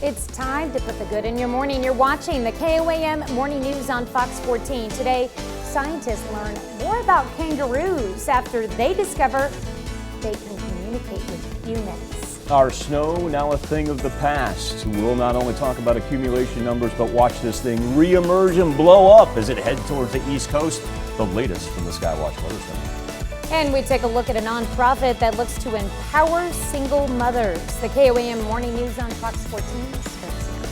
It's time to put the good in your morning. You're watching the KOAM Morning News on Fox 14. Today, scientists learn more about kangaroos after they discover they can communicate with humans. Our snow, now a thing of the past. We'll not only talk about accumulation numbers, but watch this thing re-emerge and blow up as it heads towards the East Coast. The latest from the Skywatch Weather Center. And we take a look at a nonprofit that looks to empower single mothers. The KOAM Morning News on Fox 14 starts now.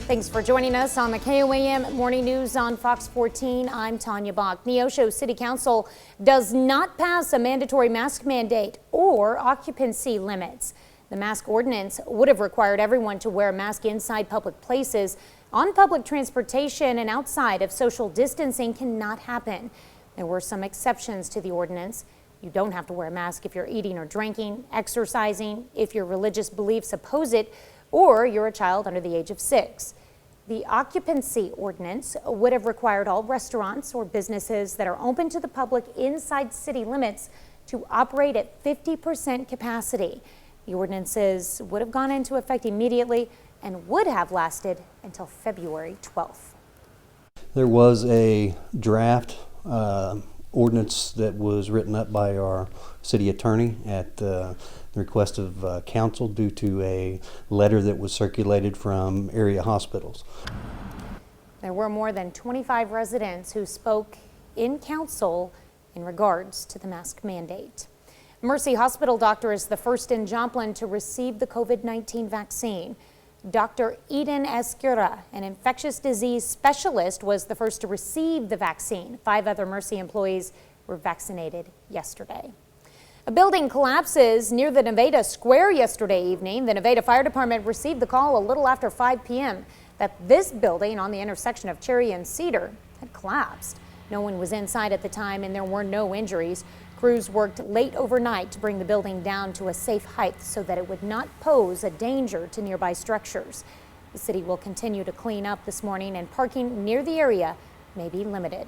Thanks for joining us on the KOAM Morning News on Fox 14. I'm Tanya Bach. Neosho City Council does not pass a mandatory mask mandate or occupancy limits. The mask ordinance would have required everyone to wear a mask inside public places. On public transportation and outside of social distancing cannot happen. There were some exceptions to the ordinance. You don't have to wear a mask if you're eating or drinking, exercising, if your religious beliefs oppose it, or you're a child under the age of 6. The occupancy ordinance would have required all restaurants or businesses that are open to the public inside city limits to operate at 50% capacity. The ordinances would have gone into effect immediately and would have lasted until February 12th. There was a draft ordinance that was written up by our city attorney at the request of council due to a letter that was circulated from area hospitals. There were more than 25 residents who spoke in council in regards to the mask mandate. Mercy Hospital doctor is the first in Joplin to receive the COVID-19 vaccine. Dr. Eden Escura, an infectious disease specialist, was the first to receive the vaccine. 5 other Mercy employees were vaccinated yesterday. A building collapses near the Nevada Square yesterday evening. The Nevada Fire Department received the call a little after 5 p.m. that this building on the intersection of Cherry and Cedar had collapsed. No one was inside at the time and there were no injuries. Crews worked late overnight to bring the building down to a safe height so that it would not pose a danger to nearby structures. The city will continue to clean up this morning and parking near the area may be limited.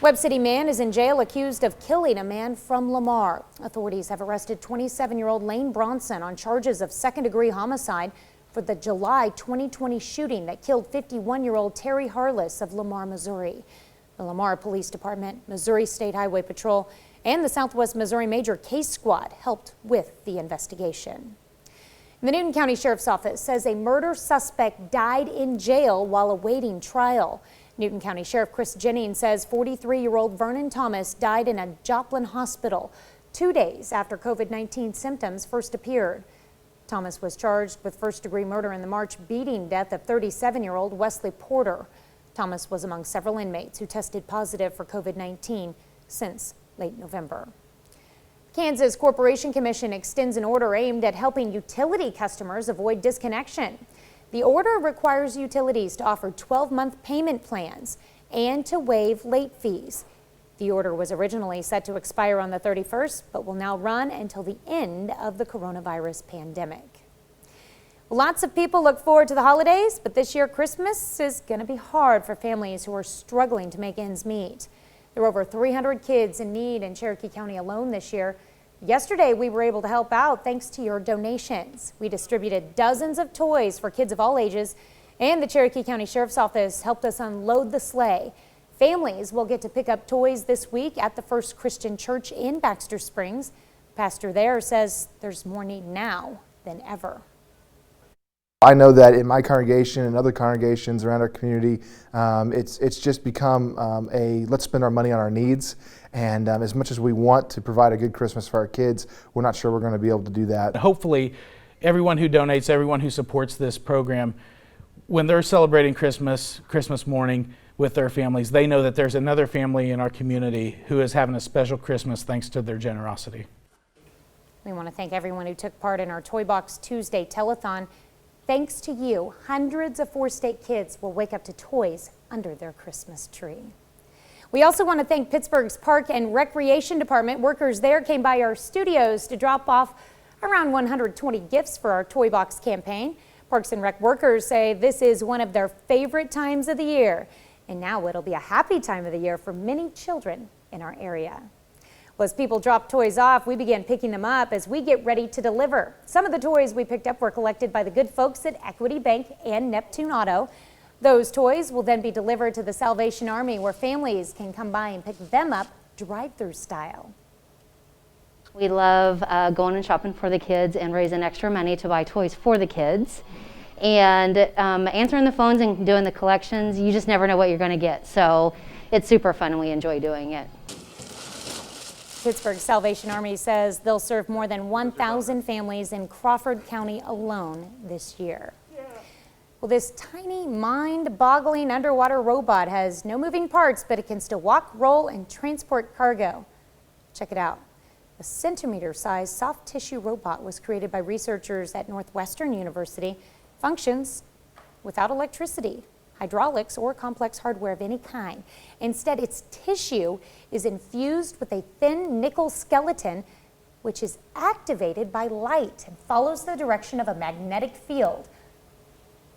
Webb City man is in jail accused of killing a man from Lamar. Authorities have arrested 27-year-old Lane Bronson on charges of second-degree homicide for the July 2020 shooting that killed 51-year-old Terry Harless of Lamar, Missouri. The Lamar Police Department, Missouri State Highway Patrol, and the Southwest Missouri Major Case Squad helped with the investigation. The Newton County Sheriff's Office says a murder suspect died in jail while awaiting trial. Newton County Sheriff Chris Jennings says 43-year-old Vernon Thomas died in a Joplin hospital 2 days after COVID-19 symptoms first appeared. Thomas was charged with first-degree murder in the March beating death of 37-year-old Wesley Porter. Thomas was among several inmates who tested positive for COVID-19 since late November. Kansas Corporation Commission extends an order aimed at helping utility customers avoid disconnection. The order requires utilities to offer 12-month payment plans and to waive late fees. The order was originally set to expire on the 31st, but will now run until the end of the coronavirus pandemic. Lots of people look forward to the holidays, but this year Christmas is going to be hard for families who are struggling to make ends meet. There are over 300 kids in need in Cherokee County alone this year. Yesterday, we were able to help out thanks to your donations. We distributed dozens of toys for kids of all ages, and the Cherokee County Sheriff's Office helped us unload the sleigh. Families will get to pick up toys this week at the First Christian Church in Baxter Springs. Pastor there says there's more need now than ever. I know that in my congregation and other congregations around our community, it's just become let's spend our money on our needs. And as much as we want to provide a good Christmas for our kids, we're not sure we're going to be able to do that. Hopefully, everyone who donates, everyone who supports this program, when they're celebrating Christmas morning with their families, they know that there's another family in our community who is having a special Christmas thanks to their generosity. We want to thank everyone who took part in our Toy Box Tuesday telethon. Thanks to you, hundreds of 4-state kids will wake up to toys under their Christmas tree. We also want to thank Pittsburgh's Park and Recreation Department. Workers there came by our studios to drop off around 120 gifts for our Toy Box campaign. Parks and Rec workers say this is one of their favorite times of the year. And now it'll be a happy time of the year for many children in our area. Well, as people drop toys off, we began picking them up as we get ready to deliver. Some of the toys we picked up were collected by the good folks at Equity Bank and Neptune Auto. Those toys will then be delivered to the Salvation Army, where families can come by and pick them up drive-through style. We love going and shopping for the kids and raising extra money to buy toys for the kids. And answering the phones and doing the collections, you just never know what you're going to get. So it's super fun and we enjoy doing it. Pittsburgh Salvation Army says they'll serve more than 1,000 families in Crawford County alone this year. Well, this tiny, mind-boggling underwater robot has no moving parts, but it can still walk, roll, and transport cargo. Check it out. A centimeter-sized soft tissue robot was created by researchers at Northwestern University. Functions without electricity, hydraulics, or complex hardware of any kind. Instead, its tissue is infused with a thin nickel skeleton, which is activated by light and follows the direction of a magnetic field.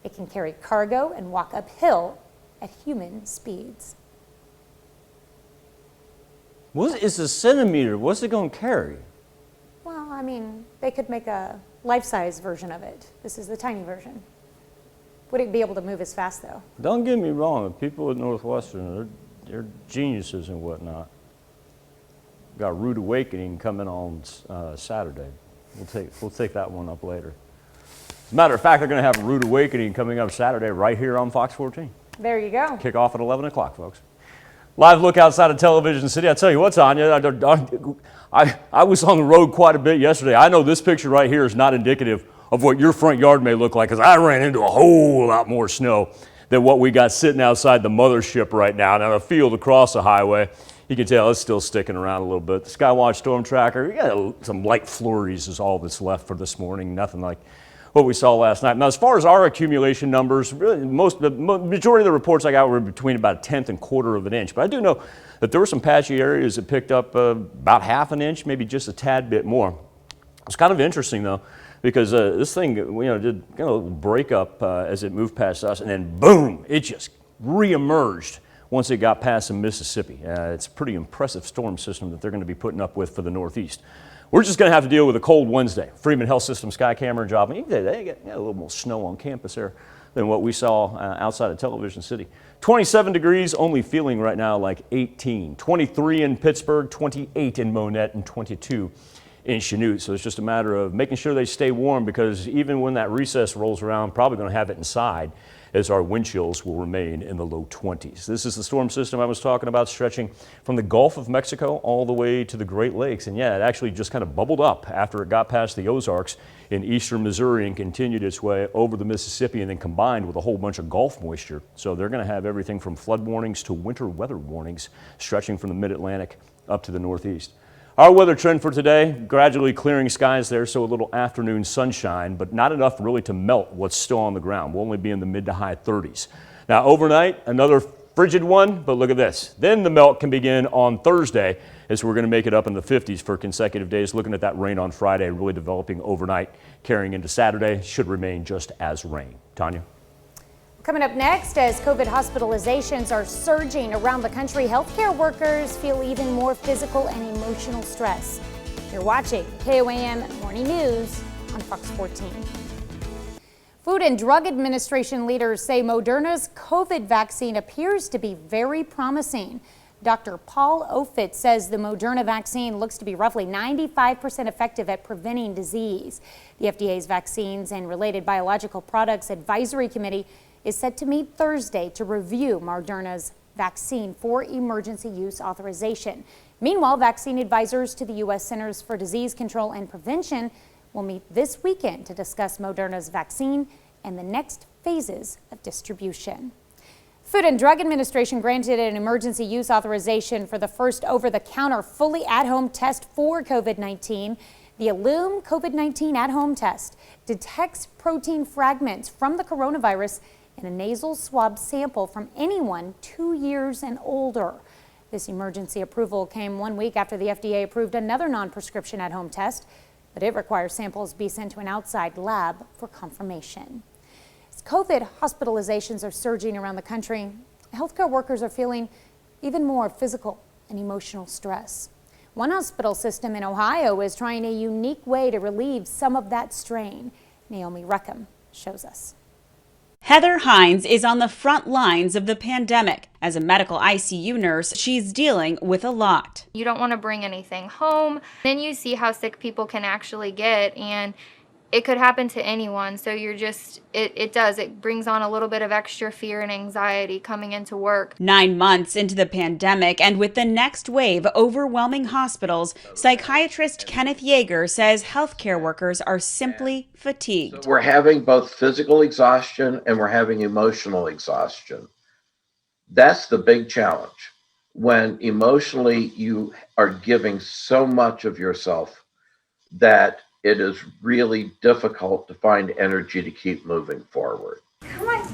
It can carry cargo and walk uphill at human speeds. It's a centimeter. What's it going to carry? Well, I mean, they could make a life-size version of it. This is the tiny version. Would it be able to move as fast, though? Don't get me wrong. The people at Northwestern, they're geniuses and whatnot. Got Rude Awakening coming on Saturday. We'll take that one up later. As a matter of fact, they're going to have a Rude Awakening coming up Saturday right here on Fox 14. There you go. Kick off at 11 o'clock, folks. Live look outside of Television City. I tell you what, Tanya, I was on the road quite a bit yesterday. I know this picture right here is not indicative of what your front yard may look like, because I ran into a whole lot more snow than what we got sitting outside the mothership right now. Now, a field across the highway, you can tell it's still sticking around a little bit. The Skywatch Storm Tracker, we got some light flurries is all that's left for this morning. Nothing like what we saw last night. Now, as far as our accumulation numbers, really the majority of the reports I got were between about a tenth and quarter of an inch. But I do know that there were some patchy areas that picked up about half an inch, maybe just a tad bit more. It's kind of interesting, though, because this thing, did a little break up as it moved past us, and then boom, it just reemerged once it got past the Mississippi. It's a pretty impressive storm system that they're going to be putting up with for the Northeast. We're just going to have to deal with a cold Wednesday. Freeman Health System sky camera job. They got a little more snow on campus there than what we saw outside of Television City. 27 degrees, only feeling right now like 18. 23 in Pittsburgh, 28 in Monette, and 22 in Chanute. So it's just a matter of making sure they stay warm, because even when that recess rolls around, probably going to have it inside, as our wind chills will remain in the low 20s. This is the storm system I was talking about, stretching from the Gulf of Mexico all the way to the Great Lakes. And yeah, it actually just kind of bubbled up after it got past the Ozarks in eastern Missouri and continued its way over the Mississippi, and then combined with a whole bunch of Gulf moisture. So they're going to have everything from flood warnings to winter weather warnings stretching from the mid-Atlantic up to the Northeast. Our weather trend for today, gradually clearing skies there, so a little afternoon sunshine, but not enough really to melt what's still on the ground. We'll only be in the mid to high 30s. Now overnight, another frigid one, but look at this. Then the melt can begin on Thursday, as we're going to make it up in the 50s for consecutive days. Looking at that rain on Friday, really developing overnight, carrying into Saturday, should remain just as rain. Tanya? Coming up next, as COVID hospitalizations are surging around the country, healthcare workers feel even more physical and emotional stress. You're watching KOAM Morning News on Fox 14. Food and Drug Administration leaders say Moderna's COVID vaccine appears to be very promising. Dr. Paul Offit says the Moderna vaccine looks to be roughly 95% effective at preventing disease. The FDA's Vaccines and Related Biological Products Advisory Committee is set to meet Thursday to review Moderna's vaccine for emergency use authorization. Meanwhile, vaccine advisors to the U.S. Centers for Disease Control and Prevention will meet this weekend to discuss Moderna's vaccine and the next phases of distribution. Food and Drug Administration granted an emergency use authorization for the first over-the-counter fully at-home test for COVID-19. The Illume COVID-19 at-home test detects protein fragments from the coronavirus in a nasal swab sample from anyone 2 years and older. This emergency approval came 1 week after the FDA approved another non-prescription at-home test, but it requires samples be sent to an outside lab for confirmation. As COVID hospitalizations are surging around the country, healthcare workers are feeling even more physical and emotional stress. One hospital system in Ohio is trying a unique way to relieve some of that strain. Naomi Ruckham shows us. Heather Hines is on the front lines of the pandemic. As a medical ICU nurse, she's dealing with a lot. You don't want to bring anything home. Then you see how sick people can actually get, and it could happen to anyone. So you're just, it brings on a little bit of extra fear and anxiety coming into work. 9 months into the pandemic, and with the next wave overwhelming hospitals, psychiatrist Kenneth Yeager says healthcare workers are simply fatigued. So we're having both physical exhaustion and we're having emotional exhaustion. That's the big challenge. When emotionally you are giving so much of yourself that it is really difficult to find energy to keep moving forward.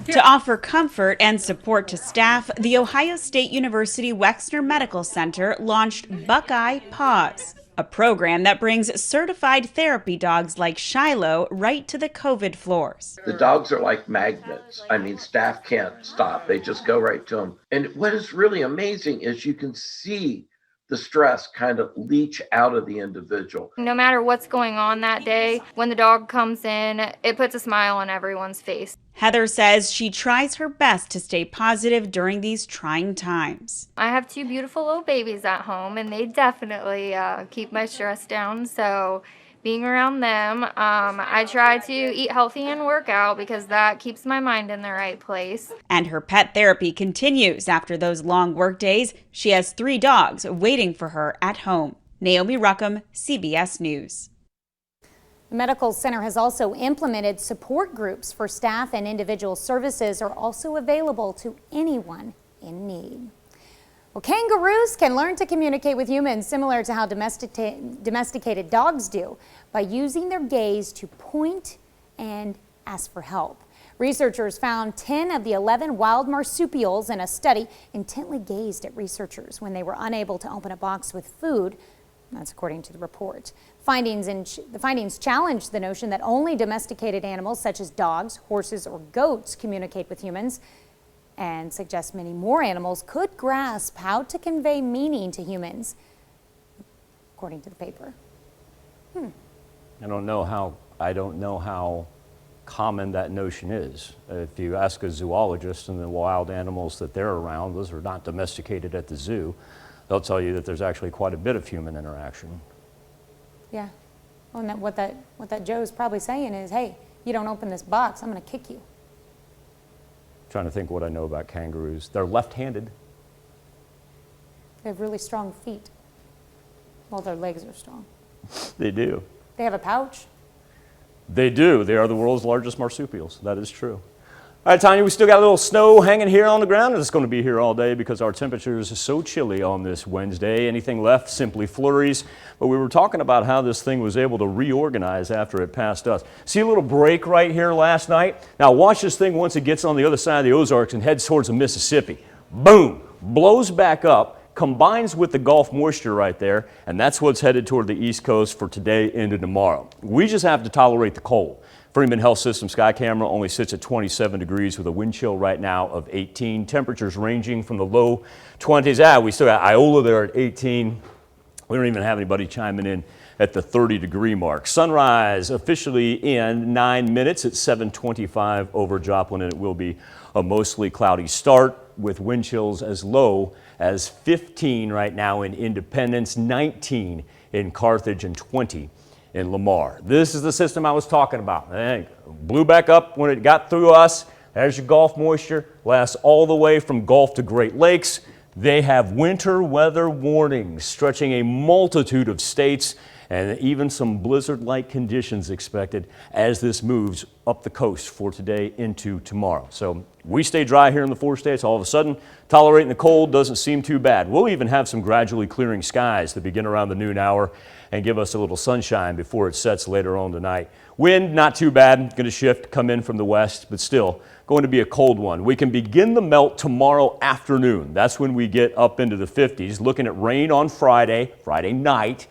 To offer comfort and support to staff, the Ohio State University Wexner Medical Center launched Buckeye Pause, a program that brings certified therapy dogs like Shiloh right to the COVID floors. The dogs are like magnets. I mean, staff can't stop. They just go right to them. And what is really amazing is you can see the stress kind of leach out of the individual. No matter what's going on that day, when the dog comes in, it puts a smile on everyone's face. Heather says she tries her best to stay positive during these trying times. I have 2 beautiful little babies at home, and they definitely keep my stress down. So being around them, I try to eat healthy and work out because that keeps my mind in the right place. And her pet therapy continues after those long work days. She has 3 dogs waiting for her at home. Naomi Ruckham, CBS News. The medical center has also implemented support groups for staff, and individual services are also available to anyone in need. Well, kangaroos can learn to communicate with humans similar to how domesticated dogs do by using their gaze to point and ask for help. Researchers found 10 of the 11 wild marsupials in a study intently gazed at researchers when they were unable to open a box with food. That's according to the report. The findings challenged the notion that only domesticated animals such as dogs, horses, or goats communicate with humans, and suggest many more animals could grasp how to convey meaning to humans, according to the paper. I don't know how common that notion is. If you ask a zoologist and the wild animals that they're around, those are not domesticated at the zoo, they'll tell you that there's actually quite a bit of human interaction. Yeah. Well, and what that Joe's probably saying is, hey, you don't open this box, I'm going to kick you. Trying to think what I know about kangaroos. They're left-handed. They have really strong feet. Well, their legs are strong. They do. They have a pouch. They do. They are the world's largest marsupials. That is true. All right, Tanya, we still got a little snow hanging here on the ground, and it's going to be here all day because our temperatures are so chilly on this Wednesday. Anything left, simply flurries. But we were talking about how this thing was able to reorganize after it passed us. See a little break right here last night? Now watch this thing once it gets on the other side of the Ozarks and heads towards the Mississippi. Boom! Blows back up, combines with the Gulf moisture right there, and that's what's headed toward the East Coast for today into tomorrow. We just have to tolerate the cold. Freeman Health System sky camera only sits at 27 degrees with a wind chill right now of 18. Temperatures ranging from the low 20s. We still got Iola there at 18. We don't even have anybody chiming in at the 30-degree mark. Sunrise officially in 9 minutes at 7:25 over Joplin, and it will be a mostly cloudy start with wind chills as low as 15 right now in Independence, 19 in Carthage, and 20 in Lamar. This is the system I was talking about. It blew back up when it got through us. There's your Gulf moisture, lasts all the way from Gulf to Great Lakes. They have winter weather warnings stretching a multitude of states and even some blizzard-like conditions expected as this moves up the coast for today into tomorrow. So we stay dry here in the 4 states. All of a sudden, tolerating the cold doesn't seem too bad. We'll even have some gradually clearing skies that begin around the noon hour and give us a little sunshine before it sets later on tonight. Wind, not too bad, going to shift, come in from the west, but still going to be a cold one. We can begin the melt tomorrow afternoon. That's when we get up into the 50s. Looking at rain on Friday night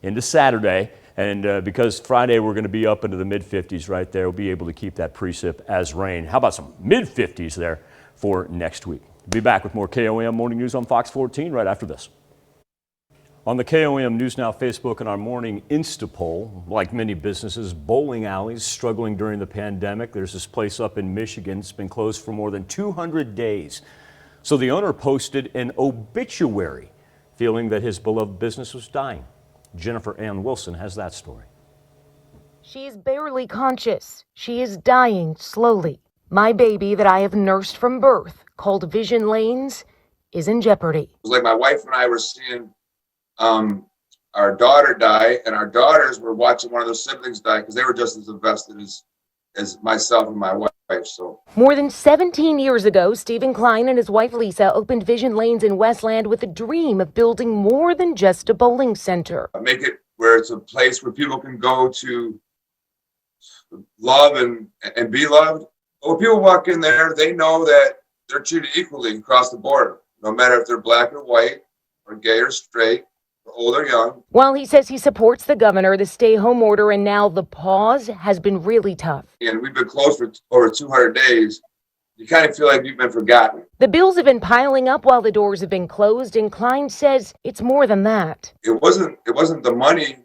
into Saturday. And because Friday we're going to be up into the mid-50s right there, we'll be able to keep that precip as rain. How about some mid-50s there for next week? We'll be back with more KOAM Morning News on Fox 14 right after this. On the KOAM News Now Facebook and our morning Insta poll, like many businesses, bowling alleys struggling during the pandemic. There's this place up in Michigan. It's been closed for more than 200 days. So the owner posted an obituary feeling that his beloved business was dying. Jennifer Ann Wilson has that story. She is barely conscious. She is dying slowly. My baby that I have nursed from birth, called Vision Lanes, is in jeopardy. It was like my wife and I were seeing our daughter die, and our daughters were watching one of their siblings die because they were just as invested as myself and my wife. So more than 17 years ago, Stephen Klein and his wife Lisa opened Vision Lanes in Westland with a dream of building more than just a bowling center. Make it where it's a place where people can go to love and be loved. But when people walk in there, they know that they're treated equally across the board, no matter if they're black or white or gay or straight, old or young. While he says he supports the governor, the stay-home order, and now the pause has been really tough. And we've been closed for over 200 days. You kind of feel like you've been forgotten. The bills have been piling up while the doors have been closed, and Klein says it's more than that. It wasn't the money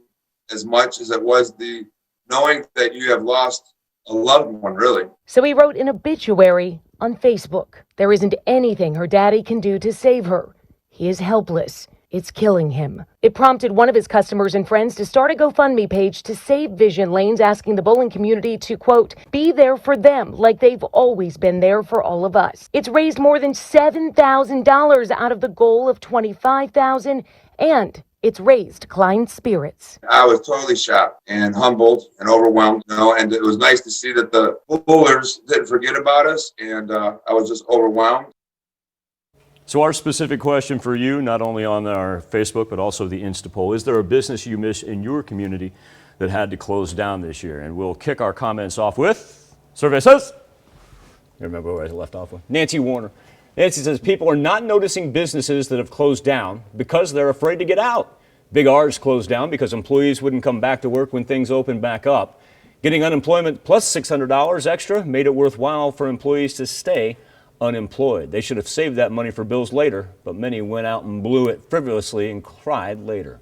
as much as it was the knowing that you have lost a loved one, really. So he wrote an obituary on Facebook. There isn't anything her daddy can do to save her. He is helpless. It's killing him. It prompted one of his customers and friends to start a GoFundMe page to save Vision Lanes, asking the bowling community to, quote, be there for them like they've always been there for all of us. It's raised more than $7,000 out of the goal of $25,000, and it's raised Klein's spirits. I was totally shocked and humbled and overwhelmed, and it was nice to see that the bowlers didn't forget about us, and I was just overwhelmed. So our specific question for you, not only on our Facebook, but also the Insta poll, is there a business you miss in your community that had to close down this year? And we'll kick our comments off with, survey says, you remember where I left off with? Nancy Warner. Nancy says, people are not noticing businesses that have closed down because they're afraid to get out. Big R's closed down because employees wouldn't come back to work when things opened back up. Getting unemployment plus $600 extra made it worthwhile for employees to stay unemployed. They should have saved that money for bills later, but many went out and blew it frivolously and cried later.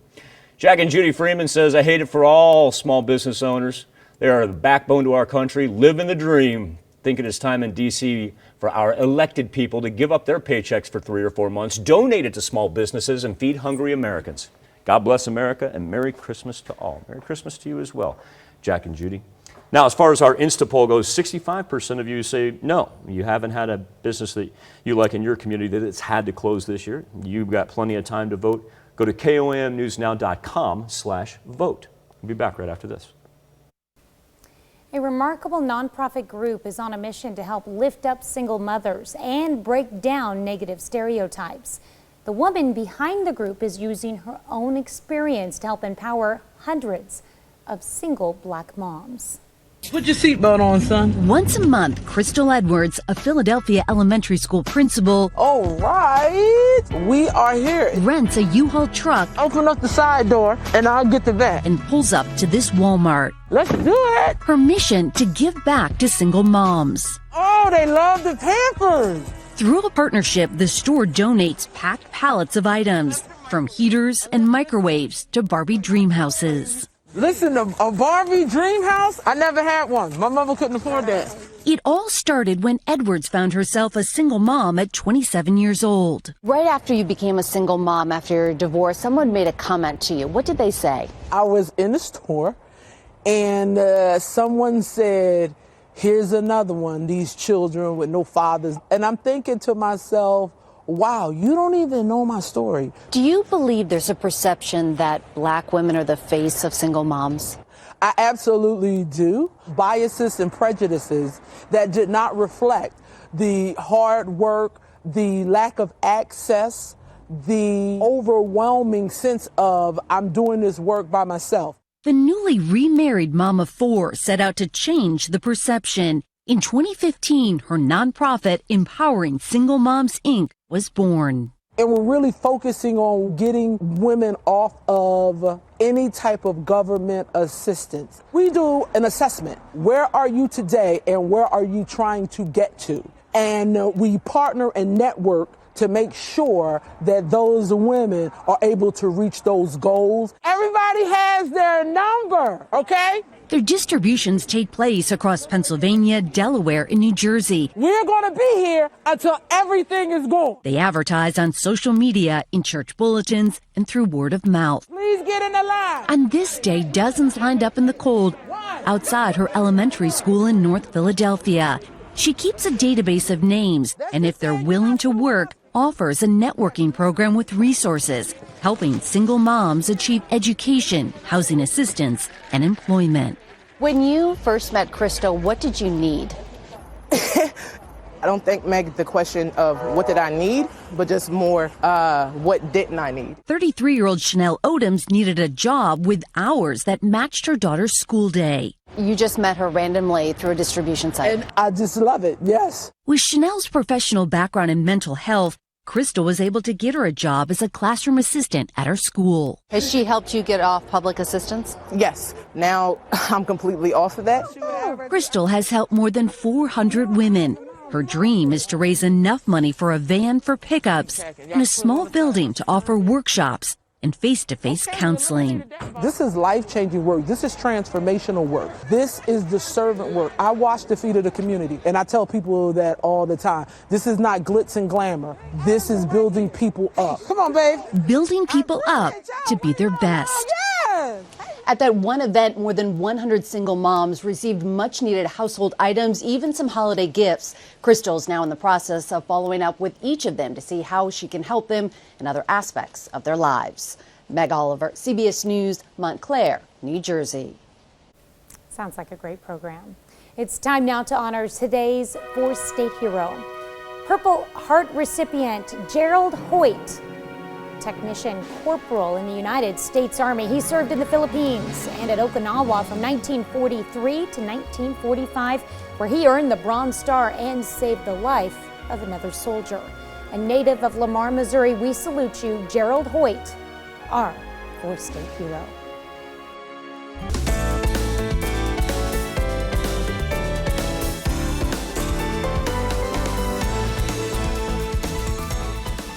Jack and Judy Freeman says, I hate it for all small business owners. They are the backbone to our country, living the dream. Think it is time in D.C. for our elected people to give up their paychecks for 3 or 4 months, donate it to small businesses, and feed hungry Americans. God bless America, and Merry Christmas to all. Merry Christmas to you as well, Jack and Judy. Now, as far as our Insta poll goes, 65% of you say no, you haven't had a business that you like in your community that it's had to close this year. You've got plenty of time to vote. Go to KOAMnewsnow.com/vote. We'll be back right after this. A remarkable nonprofit group is on a mission to help lift up single mothers and break down negative stereotypes. The woman behind the group is using her own experience to help empower hundreds of single black moms. Put your seatbelt on, son. Once a month, Crystal Edwards, a Philadelphia elementary school principal, All right, we are here. rents a U-Haul truck Open up the side door and I'll get the back. and pulls up to this Walmart. Let's do it. Her mission to give back to single moms. Oh, they love the Pampers. Through a partnership, the store donates packed pallets of items, from heaters and microwaves to Barbie dream houses. Listen, a Barbie dream house? I never had one. My mother couldn't afford that. It all started when Edwards found herself a single mom at 27 years old. Right after you became a single mom after your divorce, someone made a comment to you. What did they say? I was in the store and someone said, here's another one, these children with no fathers. And I'm thinking to myself, wow, you don't even know my story. Do you believe there's a perception that black women are the face of single moms? I absolutely do. Biases and prejudices that did not reflect the hard work, the lack of access, the overwhelming sense of I'm doing this work by myself. The newly remarried mom of 4 set out to change the perception. In 2015, her nonprofit, Empowering Single Moms, Inc., was born. And we're really focusing on getting women off of any type of government assistance. We do an assessment. Where are you today and where are you trying to get to? And we partner and network to make sure that those women are able to reach those goals. Everybody has their number, okay? Their distributions take place across Pennsylvania, Delaware, and New Jersey. We're going to be here until everything is gone. They advertise on social media, in church bulletins, and through word of mouth. Please get in the line. On this day, dozens lined up in the cold outside her elementary school in North Philadelphia. She keeps a database of names, and if they're willing to work, offers a networking program with resources, helping single moms achieve education, housing assistance, and employment. When you first met Crystal, what did you need? I don't think, Meg, the question of what did I need, but just more what didn't I need. 33-year-old Chanel Odoms needed a job with hours that matched her daughter's school day. You just met her randomly through a distribution site. And I just love it, yes. With Chanel's professional background in mental health, Crystal was able to get her a job as a classroom assistant at her school. Has she helped you get off public assistance? Yes. Now I'm completely off of that. Crystal has helped more than 400 women. Her dream is to raise enough money for a van for pickups and a small building to offer workshops and face-to-face counseling. This is life-changing work. This is transformational work. This is the servant work. I wash the feet of the community, and I tell people that all the time. This is not glitz and glamour. This is building people up. Come on, babe. Building people up to be their best. At that one event, more than 100 single moms received much-needed household items, even some holiday gifts. Crystal's now in the process of following up with each of them to see how she can help them in other aspects of their lives. Meg Oliver, CBS News, Montclair, New Jersey. Sounds like a great program. It's time now to honor today's 4th state hero, Purple Heart recipient Gerald Hoyt. Technician corporal in the United States Army. He served in the Philippines and at Okinawa from 1943 to 1945, where he earned the Bronze Star and saved the life of another soldier. A native of Lamar, Missouri, we salute you, Gerald Hoyt, our 4th state hero.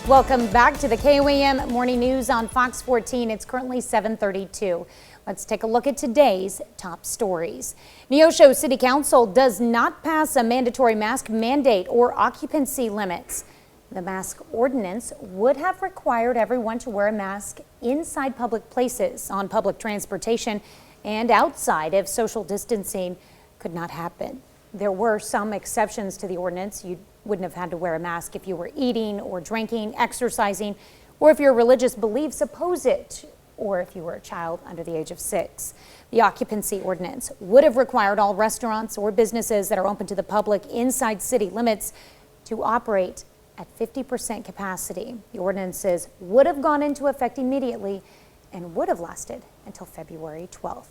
Welcome back to the KOAM Morning News on Fox 14. It's currently 7:32. Let's take a look at today's top stories. Neosho City Council does not pass a mandatory mask mandate or occupancy limits. The mask ordinance would have required everyone to wear a mask inside public places, on public transportation, and outside if social distancing could not happen. There were some exceptions to the ordinance. You wouldn't have had to wear a mask if you were eating or drinking, exercising, or if your religious beliefs oppose it, or if you were a child under the age of 6. The occupancy ordinance would have required all restaurants or businesses that are open to the public inside city limits to operate at 50% capacity. The ordinances would have gone into effect immediately and would have lasted until February 12th.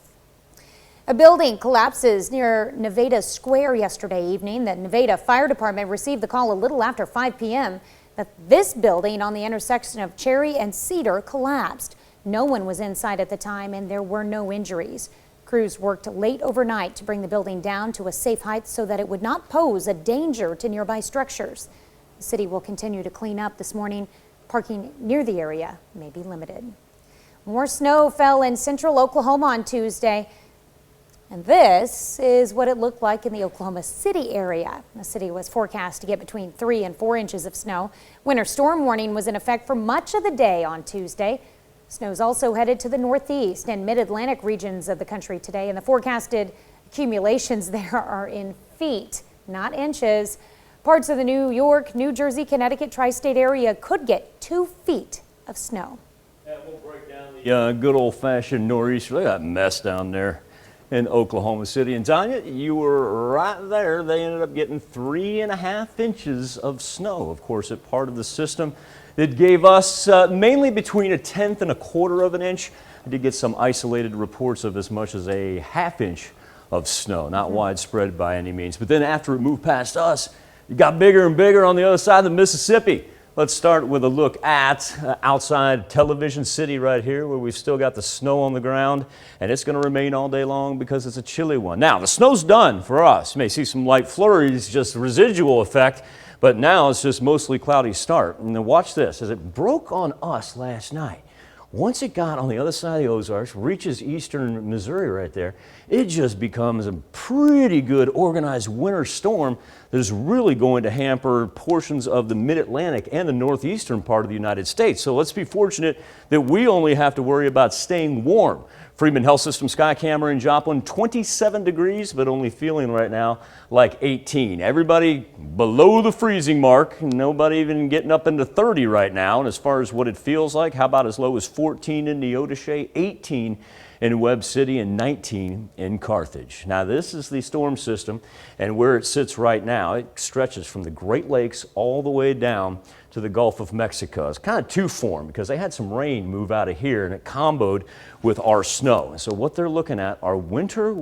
A building collapses near Nevada Square yesterday evening. The Nevada Fire Department received the call a little after 5 p.m. that this building on the intersection of Cherry and Cedar collapsed. No one was inside at the time and there were no injuries. Crews worked late overnight to bring the building down to a safe height so that it would not pose a danger to nearby structures. The city will continue to clean up this morning. Parking near the area may be limited. More snow fell in central Oklahoma on Tuesday. And this is what it looked like in the Oklahoma City area. The city was forecast to get between 3 and 4 inches of snow. Winter storm warning was in effect for much of the day on Tuesday. Snow's also headed to the northeast and mid-Atlantic regions of the country today, and the forecasted accumulations there are in feet, not inches. Parts of the New York, New Jersey, Connecticut tri-state area could get 2 feet of snow. We'll break down the good old-fashioned nor'easter. Look at that mess down there in Oklahoma City. And Tanya, you were right there. They ended up getting 3.5 inches of snow. Of course, it's part of the system that gave us mainly between 1/10 and 1/4 of an inch. I did get some isolated reports of as much as a 1/2 inch of snow, not widespread by any means. But then after it moved past us, it got bigger and bigger on the other side of the Mississippi. Let's start with a look at outside Television City right here, where we've still got the snow on the ground, and it's going to remain all day long because it's a chilly one. Now, the snow's done for us. You may see some light flurries, just residual effect, but now it's just mostly cloudy start. And then watch this, as it broke on us last night. Once it got on the other side of the Ozarks, reaches eastern Missouri right there, it just becomes a pretty good organized winter storm that is really going to hamper portions of the mid-Atlantic and the northeastern part of the United States. So let's be fortunate that we only have to worry about staying warm. Freeman Health System sky camera in Joplin, 27 degrees, but only feeling right now like 18. Everybody below the freezing mark, nobody even getting up into 30 right now. And as far as what it feels like, how about as low as 14 in Neodesha, 18 in Webb City, and 19 in Carthage. Now this is the storm system, and where it sits right now, it stretches from the Great Lakes all the way down to the Gulf of Mexico. It's kind of two-form because they had some rain move out of here and it comboed with our snow. And so what they're looking at are winter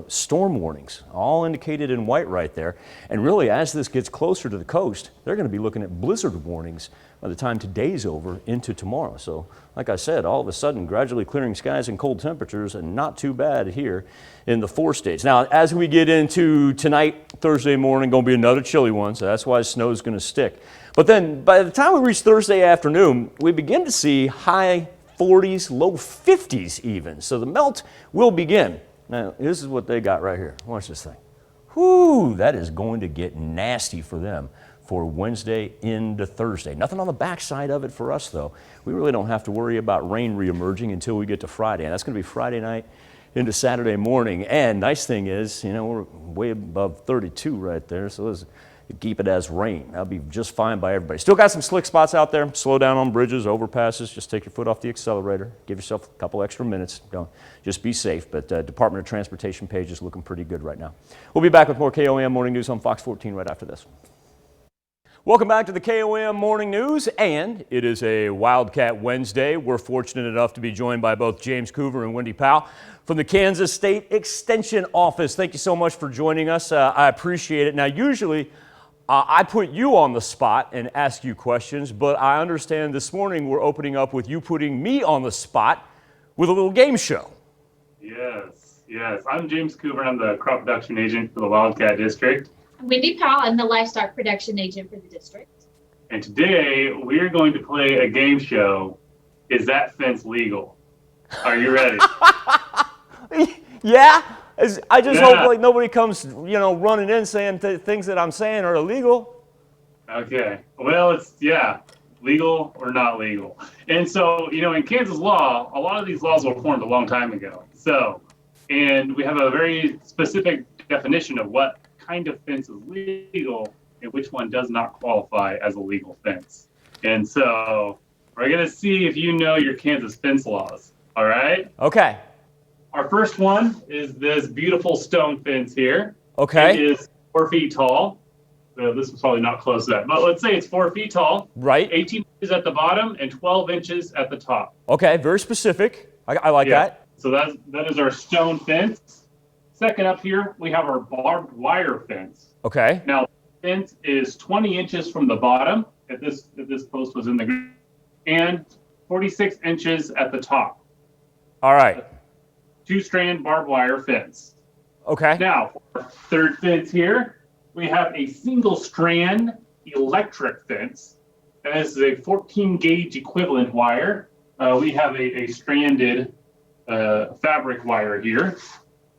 storm warnings, all indicated in white right there. And really, as this gets closer to the coast, they're going to be looking at blizzard warnings by the time today's over into tomorrow. So like I said, all of a sudden gradually clearing skies and cold temperatures, and not too bad here in the 4 states. Now, as we get into tonight, Thursday morning, going to be another chilly one, so that's why snow is going to stick. But then by the time we reach Thursday afternoon, we begin to see high 40s, low 50s even. So the melt will begin. Now, this is what they got right here. Watch this thing. Whoo, that is going to get nasty for them for Wednesday into Thursday. Nothing on the backside of it for us, though. We really don't have to worry about rain reemerging until we get to Friday. And that's going to be Friday night into Saturday morning. And nice thing is, you know, we're way above 32 right there, so let's keep it as rain. That'll be just fine by everybody. Still got some slick spots out there. Slow down on bridges, overpasses. Just take your foot off the accelerator. Give yourself a couple extra minutes. Don't just be safe. But Department of Transportation page is looking pretty good right now. We'll be back with more KOAM Morning News on Fox 14 right after this. Welcome back to the KOAM Morning News, and it is a Wildcat Wednesday. We're fortunate enough to be joined by both James Coover and Wendy Powell from the Kansas State Extension Office. Thank you so much for joining us. I appreciate it. Now, usually I put you on the spot and ask you questions, but I understand this morning we're opening up with you putting me on the spot with a little game show. Yes. I'm James Coover. I'm the crop production agent for the Wildcat District. Wendy Powell, I'm the livestock production agent for the district. And today we're going to play a game show. Is that fence legal? Are you ready? Yeah. I just hope like nobody comes, you know, running in saying things that I'm saying are illegal. Okay. Well, it's, legal or not legal. And so, you know, in Kansas law, a lot of these laws were formed a long time ago. So, and we have a very specific definition of what kind of fence is legal and which one does not qualify as a legal fence. And so we're going to see if you know your Kansas fence laws. All right? Okay. Our first one is this beautiful stone fence here. Okay. It is 4 feet tall. This is probably not close to that, but let's say it's 4 feet tall. Right. 18 inches at the bottom and 12 inches at the top. Okay, very specific. I like that. So that is our stone fence. Second up here, we have our barbed wire fence. Okay. Now, the fence is 20 inches from the bottom, if this post was in the ground, and 46 inches at the top. All right. 2-strand barbed wire fence. Okay. Now, for our third fence here, we have a single strand electric fence. And this is a 14 gauge equivalent wire. We have a stranded fabric wire here.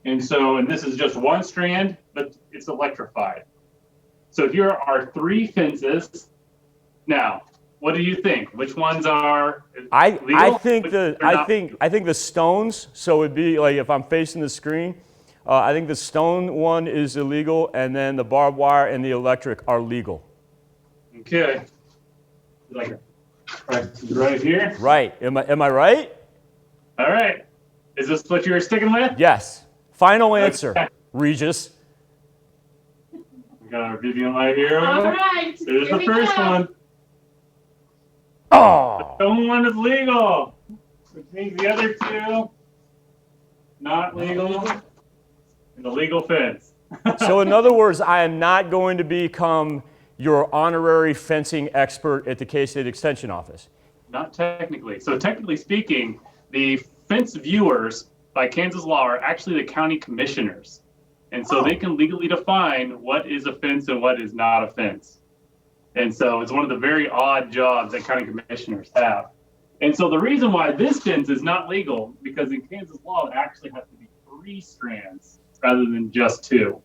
And this is just one strand, but it's electrified. So here are 3 fences. Now, what do you think? Which ones are legal? I think the stones. So it'd be like if I'm facing the screen, I think the stone one is illegal, and then the barbed wire and the electric are legal. Okay. Like right here? Right. Am I right? All right. Is this what you were sticking with? Yes. Final answer, Okay. Regis. We got our video light here. All right. Here's Here the we first go. one. Oh. The stone one is legal, which means the other two not legal. And the legal fence. So in other words, I am not going to become your honorary fencing expert at the K-State Extension Office. Not technically. So technically speaking, the fence viewers by Kansas law are actually the county commissioners. And so they can legally define what is a fence and what is not a fence. And so it's one of the very odd jobs that county commissioners have. And so the reason why this fence is not legal, because in Kansas law, it actually has to be 3 strands rather than just 2.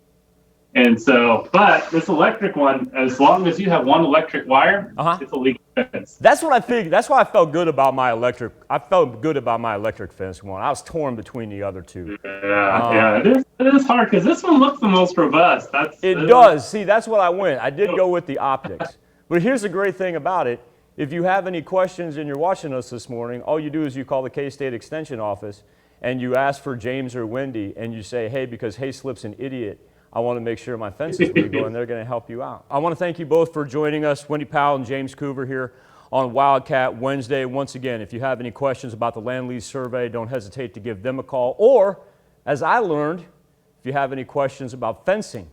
And so, but this electric one, as long as you have 1 electric wire, it's a legal fence. That's what I figured. That's why I felt good about my electric. I felt good about my electric fence one. I was torn between the other 2. Yeah, it is hard because this one looks the most robust. It does. See, that's what I went. I did go with the optics. But here's the great thing about it. If you have any questions and you're watching us this morning, all you do is you call the K-State Extension Office and you ask for James or Wendy and you say, hey, because Hayslip's an idiot, I want to make sure my fence is legal, and they're going to help you out. I want to thank you both for joining us, Wendy Powell and James Coover here on Wildcat Wednesday. Once again, if you have any questions about the land lease survey, don't hesitate to give them a call. Or, as I learned, if you have any questions about fencing,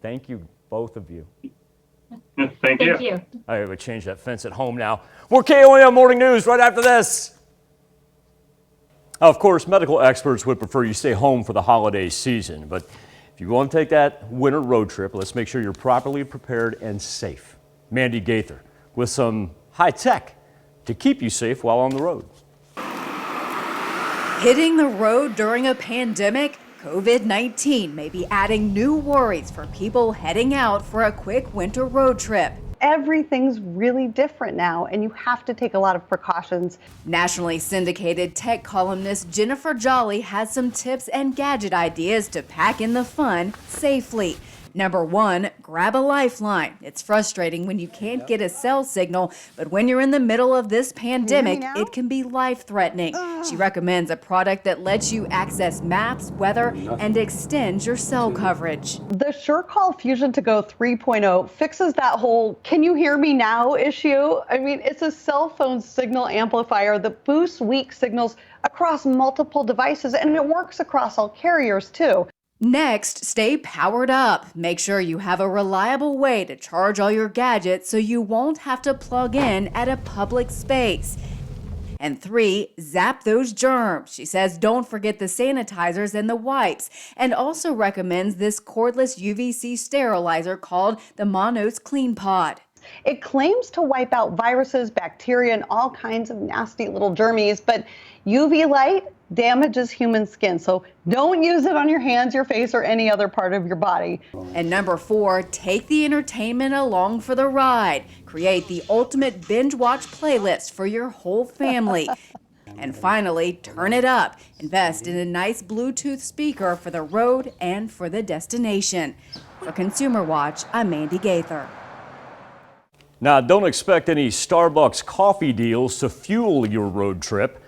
thank you, both of you. Thank you. Thank you. I would change that fence at home now. More KOAM Morning News right after this. Of course, medical experts would prefer you stay home for the holiday season, but if you want to take that winter road trip, let's make sure you're properly prepared and safe. Mandy Gaither with some high tech to keep you safe while on the road. Hitting the road during a pandemic? COVID-19 may be adding new worries for people heading out for a quick winter road trip. Everything's really different now, and you have to take a lot of precautions. Nationally syndicated tech columnist Jennifer Jolly has some tips and gadget ideas to pack in the fun safely. Number 1, grab a lifeline. It's frustrating when you can't get a cell signal, but when you're in the middle of this pandemic, it can be life-threatening. She recommends a product that lets you access maps, weather, and extends your cell coverage. The SureCall Fusion to Go 3.0 fixes that whole "can you hear me now" issue. I mean, it's a cell phone signal amplifier that boosts weak signals across multiple devices, and it works across all carriers too. Next, stay powered up. Make sure you have a reliable way to charge all your gadgets so you won't have to plug in at a public space. And 3, zap those germs. She says don't forget the sanitizers and the wipes, and also recommends this cordless UVC sterilizer called the Monos Clean Pod. It claims to wipe out viruses, bacteria, and all kinds of nasty little germies, but UV light damages human skin, so don't use it on your hands, your face, or any other part of your body. And number 4, take the entertainment along for the ride. Create the ultimate binge watch playlist for your whole family. And finally, turn it up. Invest in a nice Bluetooth speaker for the road and for the destination. For Consumer Watch, I'm Mandy Gaither. Now, don't expect any Starbucks coffee deals to fuel your road trip.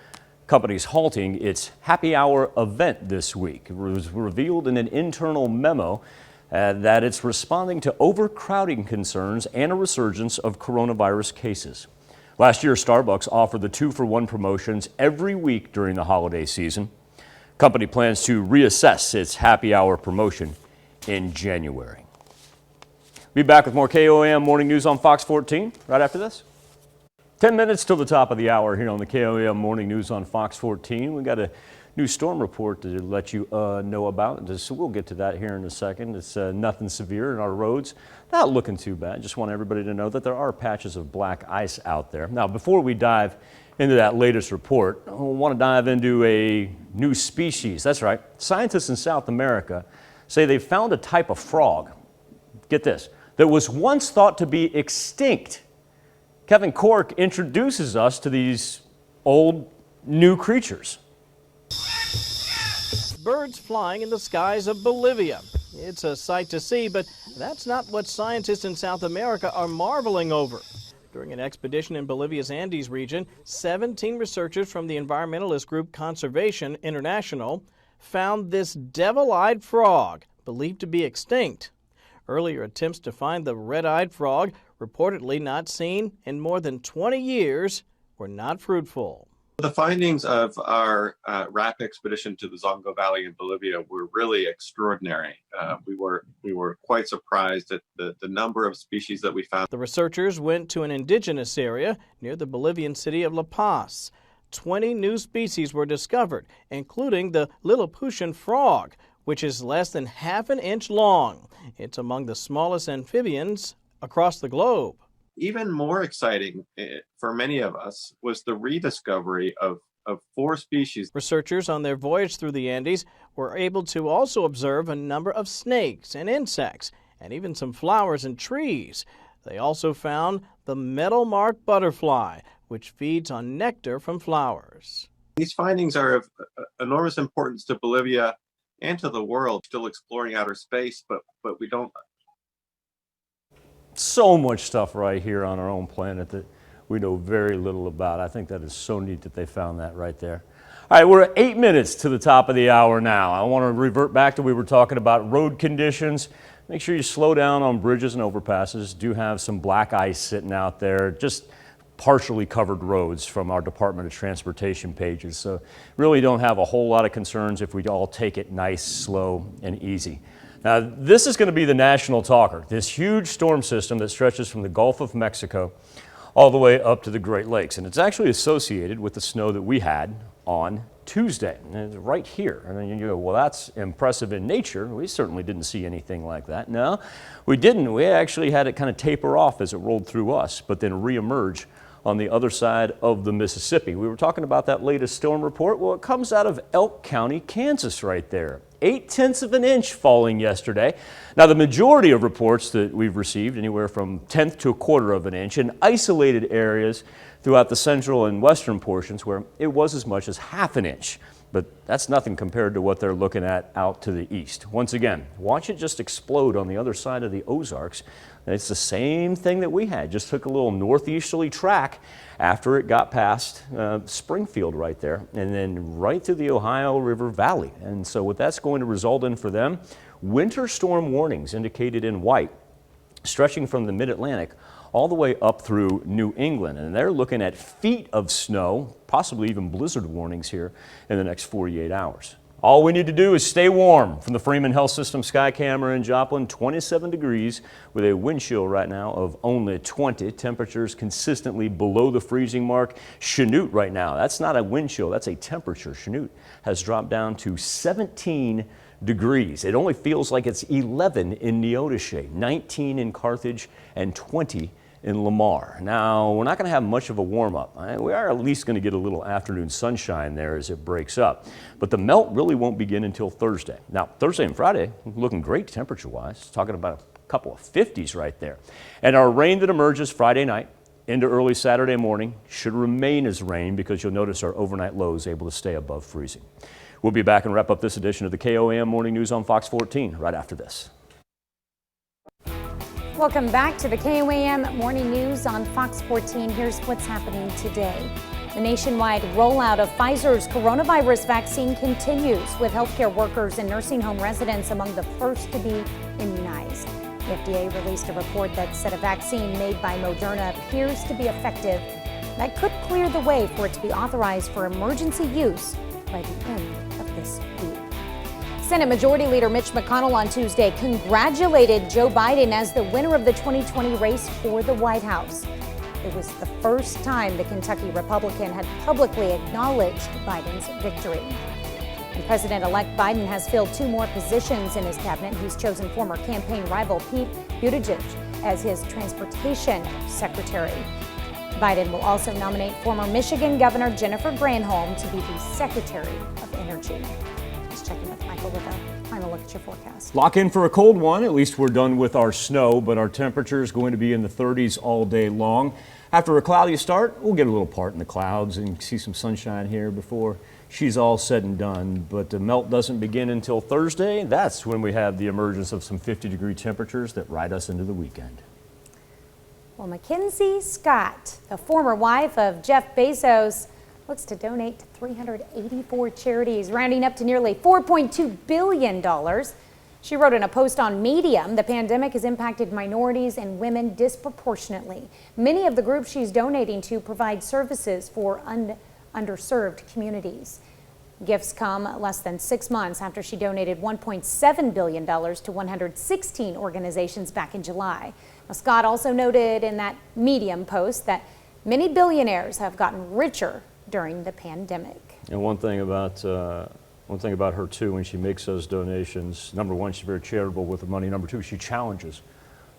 Company's halting its happy hour event this week. It was revealed in an internal memo that it's responding to overcrowding concerns and a resurgence of coronavirus cases. Last year, Starbucks offered the 2-for-1 promotions every week during the holiday season. Company plans to reassess its happy hour promotion in January. Be back with more KOAM Morning News on Fox 14 right after this. 10 minutes till the top of the hour here on the KOAM Morning News on Fox 14. We got a new storm report to let you know about. So we'll get to that here in a second. It's nothing severe in our roads. Not looking too bad. Just want everybody to know that there are patches of black ice out there. Now, before we dive into that latest report, I want to dive into a new species. That's right. Scientists in South America say they found a type of frog, get this, that was once thought to be extinct. Kevin Cork introduces us to these old, new creatures. birds flying in the skies of Bolivia. It's a sight to see, but that's not what scientists in South America are marveling over. During an expedition in Bolivia's Andes region, 17 researchers from the environmentalist group Conservation International found this devil-eyed frog, believed to be extinct. Earlier attempts to find the red-eyed frog, reportedly not seen in more than 20 years, were not fruitful. The findings of our RAP expedition to the Zongo Valley in Bolivia were really extraordinary. We were quite surprised at the number of species that we found. The researchers went to an indigenous area near the Bolivian city of La Paz. 20 new species were discovered, including the Lilliputian frog, which is less than half an inch long. It's among the smallest amphibians across the globe. Even more exciting for many of us was the rediscovery of 4 species. Researchers on their voyage through the Andes were able to also observe a number of snakes and insects, and even some flowers and trees. They also found the metal-marked butterfly, which feeds on nectar from flowers. These findings are of enormous importance to Bolivia and to the world. Still exploring outer space, but we don't. So much stuff right here on our own planet that we know very little about. I think that is so neat that they found that right there. All right, we're at 8 minutes to the top of the hour now. I want to revert back to we were talking about road conditions. Make sure you slow down on bridges and overpasses. Do have some black ice sitting out there, just partially covered roads from our Department of Transportation pages. So really don't have a whole lot of concerns if we all take it nice, slow, and easy. Now, this is going to be the national talker, this huge storm system that stretches from the Gulf of Mexico all the way up to the Great Lakes. And it's actually associated with the snow that we had on Tuesday, and it's right here. And then you go, well, that's impressive in nature. We certainly didn't see anything like that. No, we didn't. We actually had it kind of taper off as it rolled through us, but then reemerge on the other side of the Mississippi. We were talking about that latest storm report. Well, it comes out of Elk County, Kansas right there. 0.8 of an inch falling yesterday. Now, the majority of reports that we've received, anywhere from 1/10 to 1/4 of an inch, in isolated areas throughout the central and western portions where it was as much as 1/2 an inch. But that's nothing compared to what they're looking at out to the east. Once again, watch it just explode on the other side of the Ozarks. It's the same thing that we had, just took a little northeasterly track after it got past Springfield right there, and then right through the Ohio River Valley. And so what that's going to result in for them, winter storm warnings indicated in white, stretching from the mid-Atlantic all the way up through New England. And they're looking at feet of snow, possibly even blizzard warnings here in the next 48 hours. All we need to do is stay warm. From the Freeman Health System Sky Camera in Joplin, 27 degrees with a wind chill right now of only 20. Temperatures consistently below the freezing mark. Chanute right now, that's not a wind chill, that's a temperature. Chanute has dropped down to 17 degrees. It only feels like it's 11 in Neodesha, 19 in Carthage, and 20 in Lamar. Now, we're not going to have much of a warm-up. We are at least going to get a little afternoon sunshine there as it breaks up. But the melt really won't begin until Thursday. Now, Thursday and Friday, looking great temperature-wise. Talking about a couple of 50s right there. And our rain that emerges Friday night into early Saturday morning should remain as rain because you'll notice our overnight lows able to stay above freezing. We'll be back and wrap up this edition of the KOAM Morning News on Fox 14 right after this. Welcome back to the KOAM Morning News on Fox 14. Here's what's happening today. The nationwide rollout of Pfizer's coronavirus vaccine continues, with healthcare workers and nursing home residents among the first to be immunized. The FDA released a report that said a vaccine made by Moderna appears to be effective. That could clear the way for it to be authorized for emergency use by the end of this week. Senate Majority Leader Mitch McConnell on Tuesday congratulated Joe Biden as the winner of the 2020 race for the White House. It was the first time the Kentucky Republican had publicly acknowledged Biden's victory. And President-elect Biden has filled 2 more positions in his cabinet. He's chosen former campaign rival Pete Buttigieg as his transportation secretary. Biden will also nominate former Michigan Governor Jennifer Granholm to be the Secretary of Energy. Let's check in with Michael with a final look at your forecast. Lock in for a cold one. At least we're done with our snow, but our temperature is going to be in the 30s all day long. After a cloudy start, we'll get a little part in the clouds and see some sunshine here before she's all said and done. But the melt doesn't begin until Thursday. That's when we have the emergence of some 50-degree temperatures that ride us into the weekend. Well, Mackenzie Scott, the former wife of Jeff Bezos, looks to donate to 384 charities, rounding up to nearly $4.2 billion. She wrote in a post on Medium, the pandemic has impacted minorities and women disproportionately. Many of the groups she's donating to provide services for underserved communities. Gifts come less than 6 months after she donated $1.7 billion to 116 organizations back in July. Now, Scott also noted in that Medium post that many billionaires have gotten richer during the pandemic. And one thing about her too, when she makes those donations, number one, she's very charitable with the money. Number two, she challenges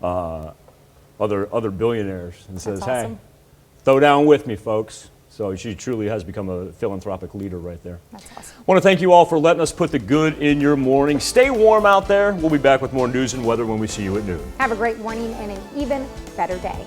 other billionaires and says, awesome. "Hey, throw down with me, folks." So she truly has become a philanthropic leader right there. That's awesome. I want to thank you all for letting us put the good in your morning. Stay warm out there. We'll be back with more news and weather when we see you at noon. Have a great morning and an even better day.